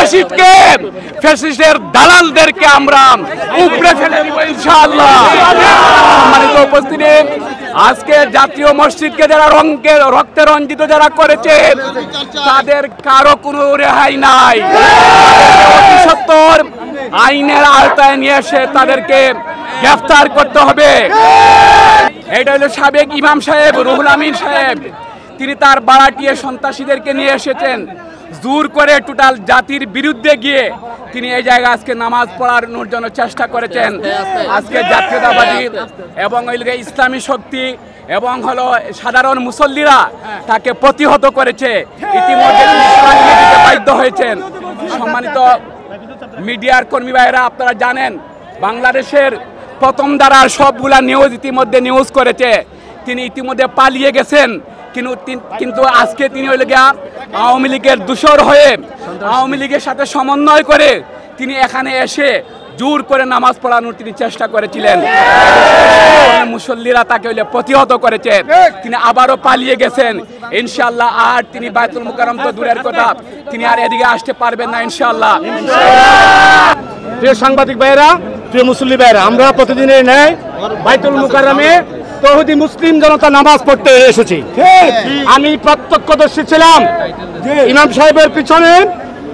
ফ্যাসিস্টকে, ফ্যাসিস্টের দালালদেরকে আমরা উপড়ে ফেলে দিব ইনশাআল্লাহ। সম্মানিত উপস্থিতি, আজকে জাতীয় মসজিদকে যারা রক্তে রঞ্জিত যারা করেছে তাদের কারো কোনো রেহাই নাই। অতি সত্বর আইনের আওতায় নিয়ে এসে তাদেরকে গ্রেফতার করতে হবে। এটা হলো সাবেক ইমাম সাহেব রুহুল আমিন সাহেব, তিনি তার বাড়াটিয়ে সন্ত্রাসীদেরকে নিয়ে এসেছেন জোর করে টোটাল জাতির বিরুদ্ধে গিয়ে তিনি এই জায়গায় আজকে নামাজ পড়ানোর জন্য চেষ্টা করেছেন। আজকে জাতীয়তাবাদী এবং ইসলামী শক্তি এবং হলো সাধারণ মুসল্লিরা তাকে প্রতিহত করেছে, ইতিমধ্যে তিনি সরিয়ে দিতে বাধ্য হয়েছেন। সম্মানিত মিডিয়ার কর্মী ভাইয়েরা, আপনারা জানেন বাংলাদেশের প্রথম ধারার সবগুলা নিউজ ইতিমধ্যে নিউজ করেছে, তিনি ইতিমধ্যে পালিয়ে গেছেন। কিন্তু আজকে তিনি হইল গিয়া আওয়ামী লীগের দূষর হয়ে আওয়ামী লীগের সাথে সমন্বয় করে তিনি এখানে এসে জোর করে নামাজ পড়ানোর তিনি চেষ্টা করেছিলেন। মুসল্লিরা তাকে হইলে প্রতিহত করেছে, তিনি আবারও পালিয়ে গেছেন। ইনশাআল্লাহ আর তিনি বাইতুল মুকাররম তো দূরের কথা, তিনি আর এদিকে আসতে পারবেন না ইনশাআল্লাহ। প্রিয় সাংবাদিক ভাইয়েরা, প্রিয় মুসল্লি ভাইয়েরা, আমরা প্রতিদিনের ন্যায় বাইতুল মুকাররমে তৌহিদি মুসলিম জনতা নামাজ পড়তে এসেছি। আমি প্রত্যক্ষদর্শী ছিলাম, ইমাম সাহেবের পিছনে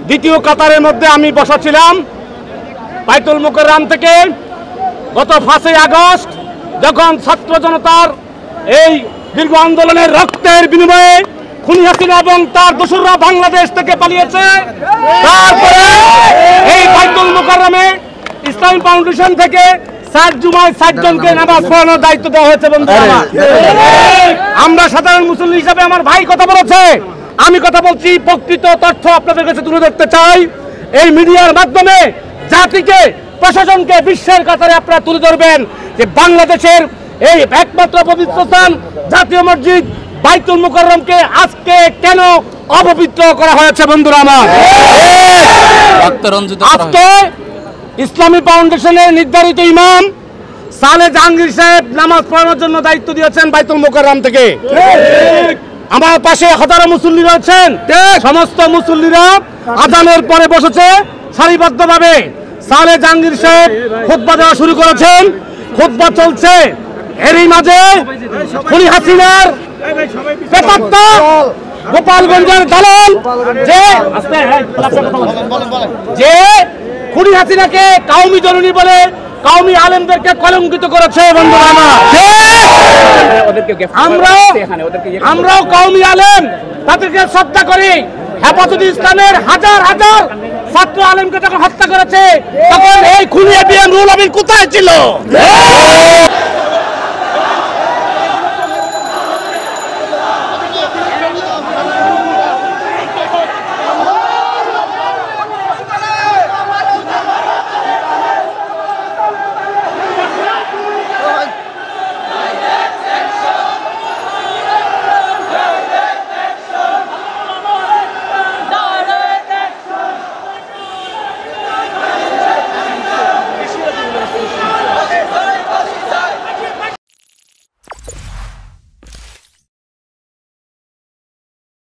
দ্বিতীয় কাতারের মধ্যে আমি বসা ছিলাম। বাইতুল মুকাররম থেকে গত 5 আগস্ট যখন ছাত্র জনতার এই দীর্ঘ আন্দোলনের রক্তের বিনিময়ে খুনি হাসিনা এবং তার দোসররা বাংলাদেশ থেকে পালিয়েছে, তারপরে এই বাইতুল মুকাররমে ইসলামী ফাউন্ডেশন থেকে 7 জুমায় 7 জনকে নামাজ পড়ানোর দায়িত্ব দেওয়া হয়েছে। বন্ধুরা, আমরা সাধারণ মুসল্লি হিসাবে আমার ভাই কথা বলেছে, আমি কথা বলছি, প্রকৃত তথ্য আপনাদের কাছে তুলে ধরতে চাই। এই মিডিয়ার মাধ্যমে জাতিকে, প্রশাসনকে বিশ্বের কাতারে আপনারা তুলে ধরবেন যে বাংলাদেশের এই একমাত্র পবিত্র স্থান জাতীয় মসজিদ বাইতুল মুকাররমকে আজকে কেন অপবিত্র করা হয়েছে। বন্ধুরা আমার, আজকে ইসলামী ফাউন্ডেশনের নির্ধারিত ইমাম সালে জাহাঙ্গীর সাহেব নামাজ পড়ানোর জন্য দায়িত্ব দিয়েছেন বাইতুল মুকাররম থেকে। আমার পাশে হাজারো মুসল্লি রয়েছেন, সমস্ত মুসল্লিরা আজানের পরে বসেছে সারিবদ্ধভাবে। সালে জাহাঙ্গীর সাহেব খুতবা দেওয়া শুরু করেছেন, খুতবা চলছে, এরই মাঝে খুনি হাসিনার প্রেতাত্মা গোপালগঞ্জের দালাল যে খুনি হাসিনাকে কাউমি জননী বলে কাউমি আলেমদেরকে কলঙ্কিত করেছে। বন্ধুরা, আমরাও কাউমি আলেম, তাদেরকে শ্রদ্ধা করি। হেফাজতে ইসলামের হাজার হাজার ছাত্র আলেমকে যখন হত্যা করেছে তখন এই খুনি এবিএম রুহুল আমিন কোথায় ছিল?